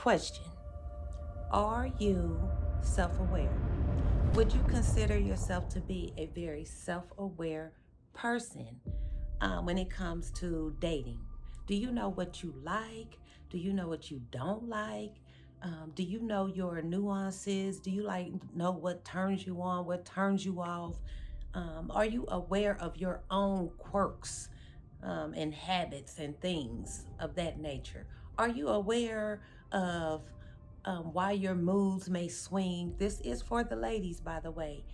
Question: are you self aware? Would you consider yourself to be a very self aware person when it comes to dating? Do you know what you like? Do you know what you don't like? Do you know your nuances? Do you know what turns you on, what turns you off? Are you aware of your own quirks and habits and things of that nature? Are you aware of why your moods may swing? This is for the ladies, by the way.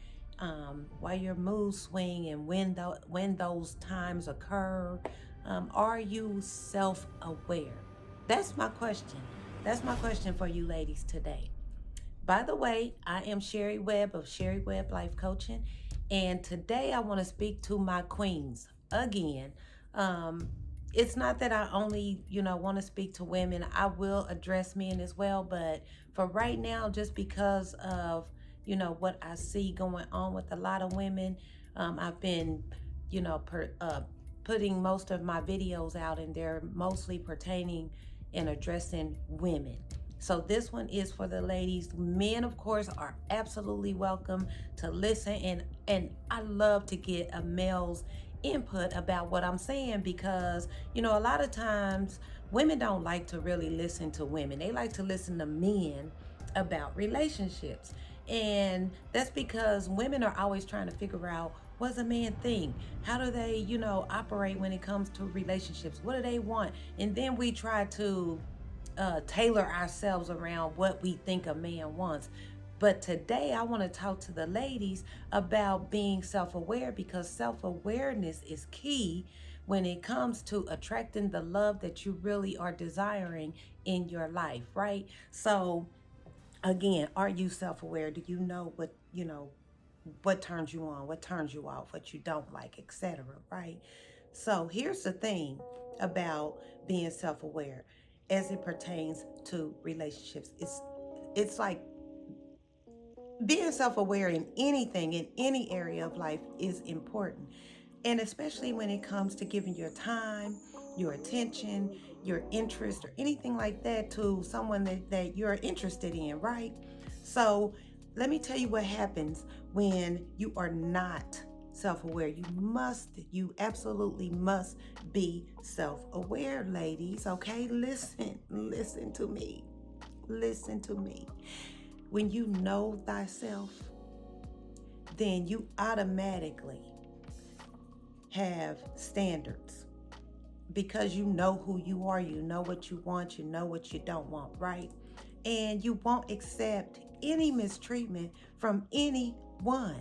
Why your moods swing and when those times occur. Are you self-aware? That's my question. That's my question for you ladies today. By the way, I am Sherry Webb of Sherry Webb Life Coaching, and today I want to speak to my queens again. Um, it's not that I only, want to speak to women. I will address men as well, but for right now, just because of, what I see going on with a lot of women, I've been, putting most of my videos out, and they're mostly pertaining and addressing women. So this one is for the ladies. Men, of course, are absolutely welcome to listen, and I love to get a male's input about what I'm saying, because a lot of times women don't like to really listen to women. They like to listen to men about relationships. And that's because women are always trying to figure out, what's a man think? How do they, operate when it comes to relationships? What do they want? And then we try to tailor ourselves around what we think a man wants. But today, I want to talk to the ladies about being self aware, because self awareness is key when it comes to attracting the love that you really are desiring in your life, right? So, again, are you self aware? Do you know what turns you on, what turns you off, what you don't like, etc., right? So here's the thing about being self-aware as it pertains to relationships. It's like being self-aware in anything, in any area of life, is important. And especially when it comes to giving your time, your attention, your interest, or anything like that to someone that you're interested in, right? So let me tell you what happens when you are not self-aware. You absolutely must be self-aware, ladies. Okay, listen to me. Listen to me. When you know thyself, then you automatically have standards, because you know who you are, you know what you want, you know what you don't want, right? And you won't accept any mistreatment from anyone,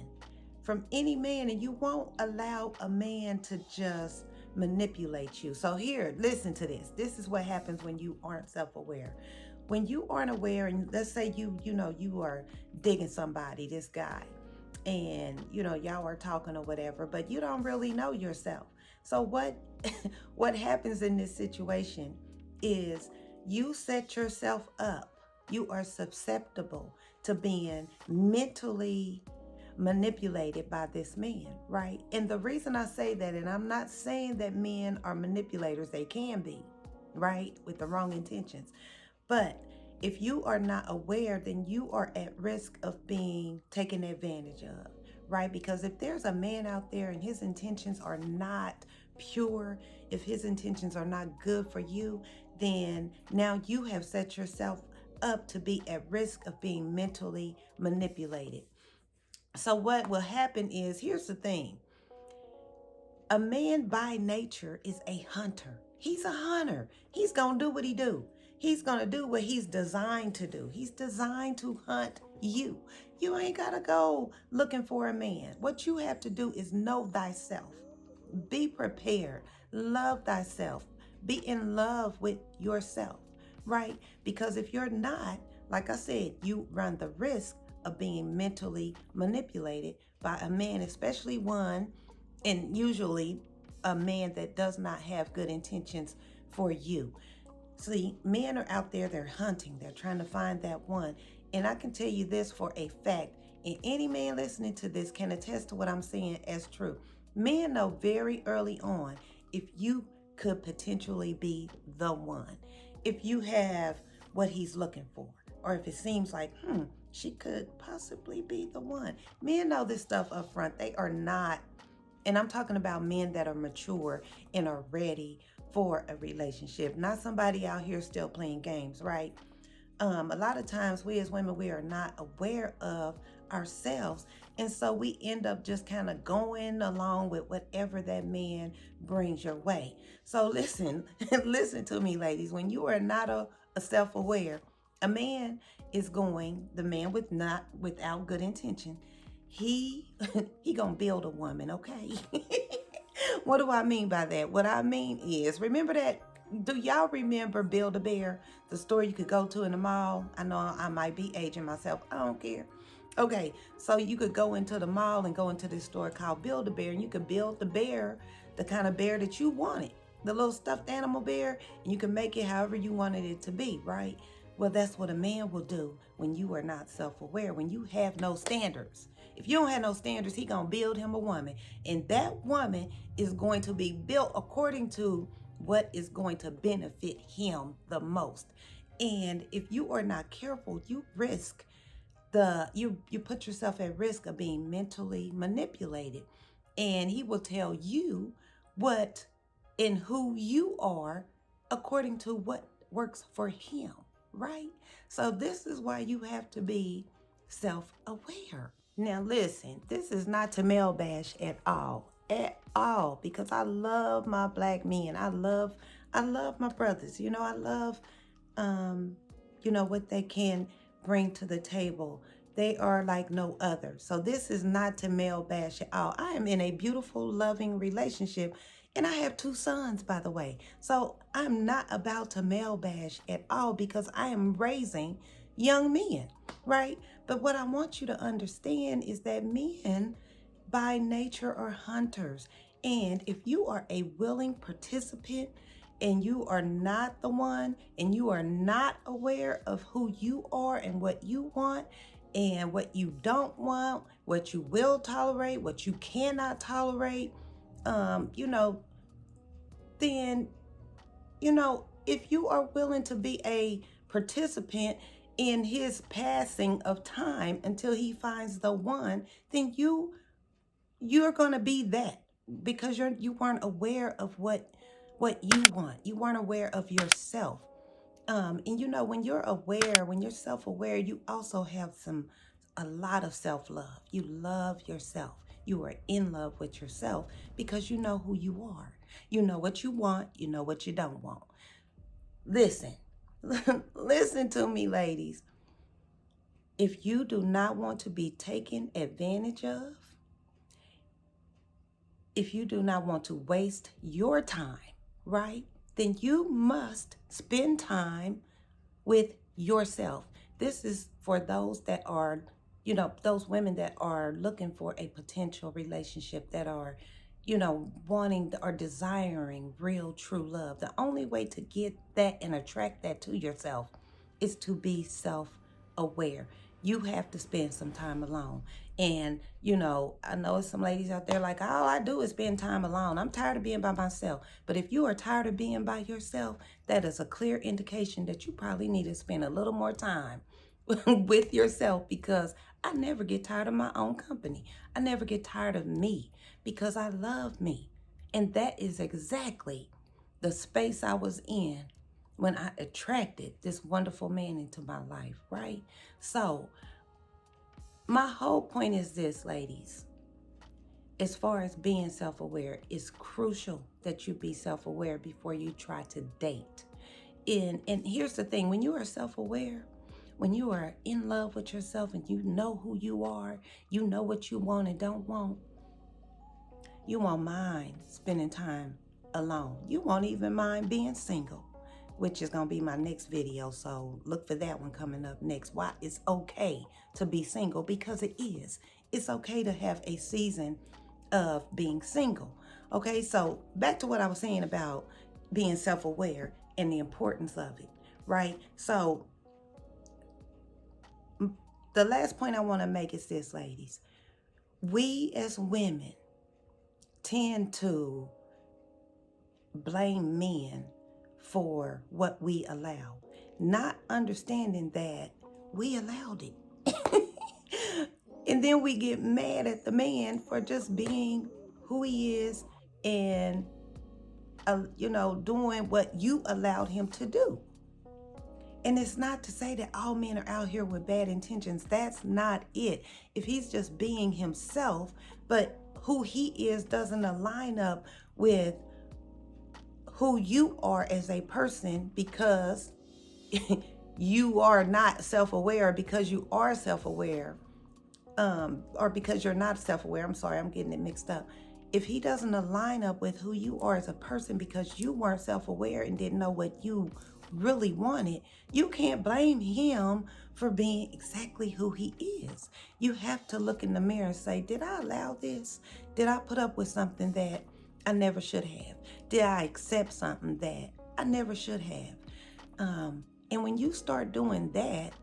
from any man, and you won't allow a man to just manipulate you. So here, listen to this. This is what happens when you aren't self-aware. When you aren't aware, and let's say you are digging somebody, this guy, and y'all are talking or whatever, but you don't really know yourself. So what happens in this situation is you set yourself up. You are susceptible to being mentally manipulated by this man, right? And the reason I say that, and I'm not saying that men are manipulators, they can be, right, with the wrong intentions. But if you are not aware, then you are at risk of being taken advantage of, right? Because if there's a man out there and his intentions are not pure, if his intentions are not good for you, then now you have set yourself up to be at risk of being mentally manipulated. So what will happen is, here's the thing. A man by nature is a hunter. He's a hunter. He's going to do what he do. He's going to do what he's designed to do. He's designed to hunt you. You ain't got to go looking for a man. What you have to do is know thyself. Be prepared. Love thyself. Be in love with yourself, right? Because if you're not, like I said, you run the risk of being mentally manipulated by a man, especially one, and usually a man that does not have good intentions for you. See, men are out there, they're hunting, they're trying to find that one. And I can tell you this for a fact, and any man listening to this can attest to what I'm saying as true. Men know very early on if you could potentially be the one. If you have what he's looking for. Or if it seems like, she could possibly be the one. Men know this stuff up front. They are not, and I'm talking about men that are mature and are ready for a relationship, not somebody out here still playing games, right? A lot of times we as women, we are not aware of ourselves, and so we end up just kind of going along with whatever that man brings your way. So listen, listen to me, ladies. When you are not a self-aware, a man is going, the man with not without good intention, he he gonna build a woman, okay? What do I mean by that? What I mean is, remember that, do y'all remember Build-A-Bear, the store you could go to in the mall? I know I might be aging myself. I don't care. Okay, so you could go into the mall and go into this store called Build-A-Bear, and you could build the bear, the kind of bear that you wanted, the little stuffed animal bear, and you can make it however you wanted it to be, right? Well, that's what a man will do when you are not self-aware, when you have no standards. If you don't have no standards, he gonna build him a woman, and that woman is going to be built according to what is going to benefit him the most. And if you are not careful, you risk you put yourself at risk of being mentally manipulated. And he will tell you what and who you are according to what works for him, right? So this is why you have to be self-aware. Now listen, this is not to male bash at all, because I love my black men. I love my brothers. I love what they can bring to the table. They are like no other. So this is not to male bash at all. I am in a beautiful, loving relationship, and I have 2 sons, by the way. So I'm not about to male bash at all, because I am raising young men, right? But what I want you to understand is that men by nature are hunters. And if you are a willing participant and you are not the one, and you are not aware of who you are and what you want and what you don't want, what you will tolerate, what you cannot tolerate, then, if you are willing to be a participant in his passing of time until he finds the one, then you're going to be that, because you weren't aware of what you want. You weren't aware of yourself. And when you're aware, when you're self-aware, you also have a lot of self-love. You love yourself. You are in love with yourself because you know who you are. You know what you want. You know what you don't want. Listen, listen to me, ladies. If you do not want to be taken advantage of, if you do not want to waste your time, right, then you must spend time with yourself. This is for those that are, those women that are looking for a potential relationship, that are, wanting or desiring real, true love. The only way to get that and attract that to yourself is to be self-aware. You have to spend some time alone. And, I know some ladies out there like, all I do is spend time alone. I'm tired of being by myself. But if you are tired of being by yourself, that is a clear indication that you probably need to spend a little more time with yourself, because I never get tired of my own company. I never get tired of me, because I love me. And that is exactly the space I was in when I attracted this wonderful man into my life, right? So my whole point is this, ladies. As far as being self-aware, it's crucial that you be self-aware before you try to date. And here's the thing, when you are self-aware, when you are in love with yourself and you know who you are, you know what you want and don't want, you won't mind spending time alone. You won't even mind being single, which is going to be my next video. So look for that one coming up next. Why it's okay to be single, because it is. It's okay to have a season of being single. Okay, so back to what I was saying about being self-aware and the importance of it, right? So the last point I want to make is this, ladies. We as women tend to blame men for what we allow. not understanding that we allowed it. And then we get mad at the man for just being who he is and, doing what you allowed him to do. And it's not to say that all men are out here with bad intentions. That's not it. If he's just being himself, but who he is doesn't align up with who you are as a person, because you are not self-aware, because you are self-aware, or because you're not self-aware. I'm sorry, I'm getting it mixed up. If he doesn't align up with who you are as a person because you weren't self-aware and didn't know what you really wanted, you can't blame him for being exactly who he is. You have to look in the mirror and say, did I allow this? Did I put up with something that I never should have? Did I accept something that I never should have? And when you start doing that,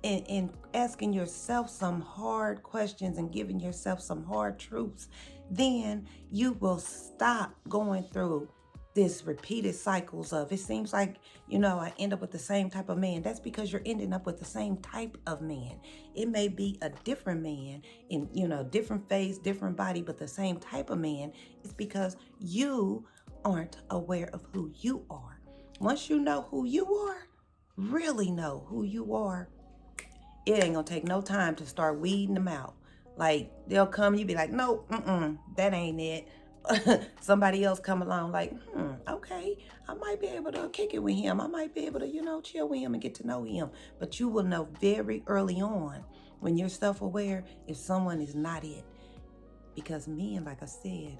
and asking yourself some hard questions and giving yourself some hard truths, then you will stop going through this repeated cycles of, it seems like, I end up with the same type of man. That's because you're ending up with the same type of man. It may be a different man in, different face, different body, but the same type of man. It's because you aren't aware of who you are. Once you know who you are, really know who you are, it ain't gonna take no time to start weeding them out. Like, they'll come, you be like, no, that ain't it. Somebody else come along like, okay, I might be able to kick it with him. I might be able to, chill with him and get to know him. But you will know very early on, when you're self-aware, if someone is not it. Because men, like I said,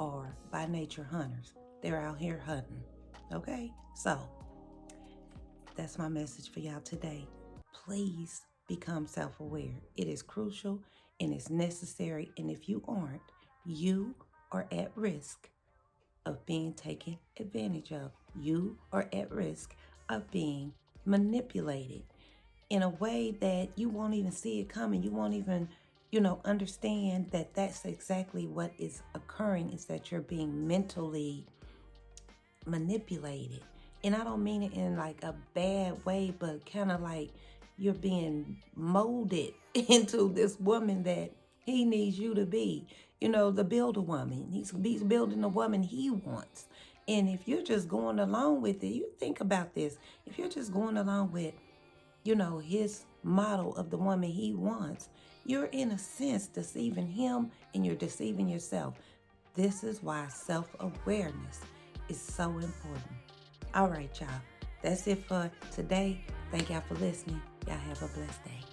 are by nature hunters. They're out here hunting. Okay? So, that's my message for y'all today. Please become self-aware. It is crucial and it's necessary. And if you aren't, you are at risk of being taken advantage of. You are at risk of being manipulated in a way that you won't even see it coming. You won't even, understand that that's exactly what is occurring, is that you're being mentally manipulated. And I don't mean it in like a bad way, but kind of like you're being molded into this woman that he needs you to be. The builder woman. He's building the woman he wants. And if you're just going along with it, you think about this. If you're just going along with, his model of the woman he wants, you're in a sense deceiving him and you're deceiving yourself. This is why self-awareness is so important. All right, y'all. That's it for today. Thank y'all for listening. Y'all have a blessed day.